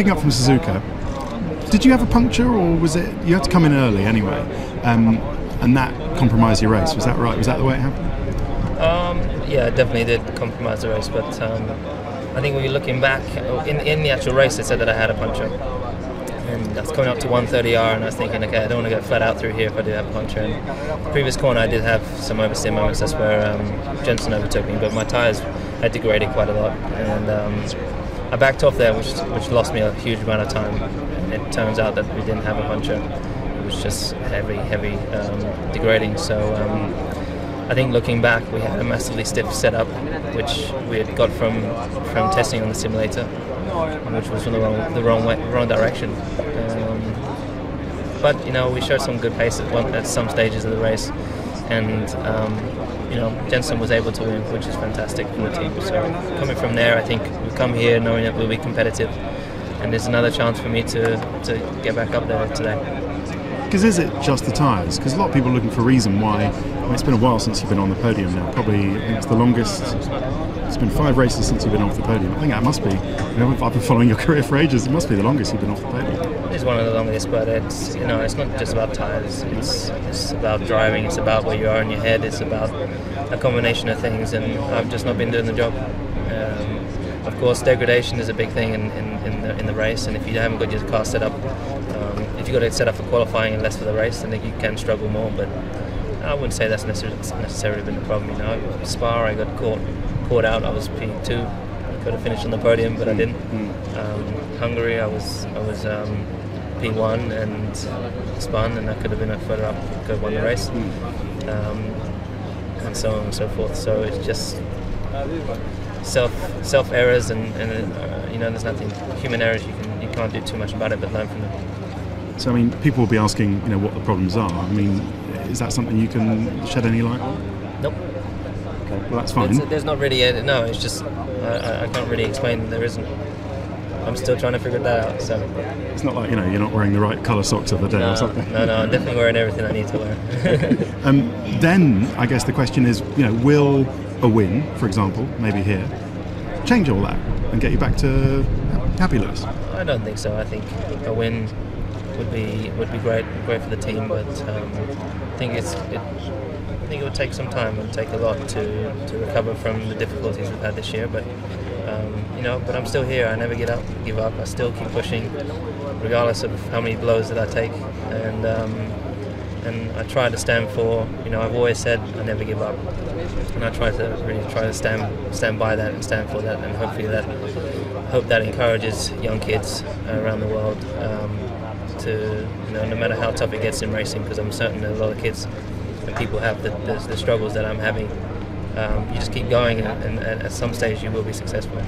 picking up from Suzuka, did you have a puncture, or was it you had to come in early anyway, and that compromised your race? Was that right? Was that the way it happened? Yeah, it definitely did compromise the race, but I think when you're looking back in the actual race, they said that I had a puncture, and that's coming up to 130R, and I was thinking, okay, I don't want to get flat out through here if I do have a puncture. And the previous corner, I did have some oversteer moments. That's where Jenson overtook me, but my tyres had degraded quite a lot, and I backed off there, which lost me a huge amount of time. And it turns out that we didn't have a puncture; it was just heavy degrading. So I think looking back, we had a massively stiff setup, which we had got from testing on the simulator, which was from the wrong direction. But we showed some good pace at some stages of the race, and Jenson was able to win, which is fantastic for the team. So coming from there, I think we come here knowing that we'll be competitive, and there's another chance for me to get back up there today. Because is it just the tyres? Because a lot of people are looking for a reason why. It's been a while since you've been on the podium now. Probably, I think it's the longest. It's been 5 races since you've been off the podium. I think that must be. I've been following your career for ages. It must be the longest you've been off the podium. It's one of the longest, but it's not just about tyres. It's about driving. It's about where you are in your head. It's about a combination of things, and I've just not been doing the job. Of course, degradation is a big thing in the race, and if you haven't got your car set up, if you've got it set up for qualifying and less for the race, then you can struggle more. But I wouldn't say that's necessarily been the problem. Spa, I got caught out. I was P2. I could have finished on the podium, but I didn't. Hungary, I was P1 and spun, and I could have been further up, could have won the race, and so on and so forth. So it's just self errors, and there's nothing, human errors. You can't do too much about it, but learn from them. So people will be asking, what the problems are. Is that something you can shed any light on? Nope. Okay, well that's fine. There's not really no. It's just I can't really explain. There isn't. I'm still trying to figure that out. So it's not like you're not wearing the right colour socks of the day or something. No, I'm definitely wearing everything I need to wear. Then I guess the question is, will a win, for example, maybe here, change all that and get you back to happy Lewis? I don't think so. I think a win would be great for the team, but I think it would take some time. It would take a lot to recover from the difficulties we've had this year. But but I'm still here. I never give up. I still keep pushing, regardless of how many blows that I take, and I try to stand for. I've always said I never give up, and I try to stand by that and stand for that, and hope that encourages young kids around the world to no matter how tough it gets in racing, because I'm certain that a lot of kids and people have the struggles that I'm having. You just keep going, and at some stage you will be successful.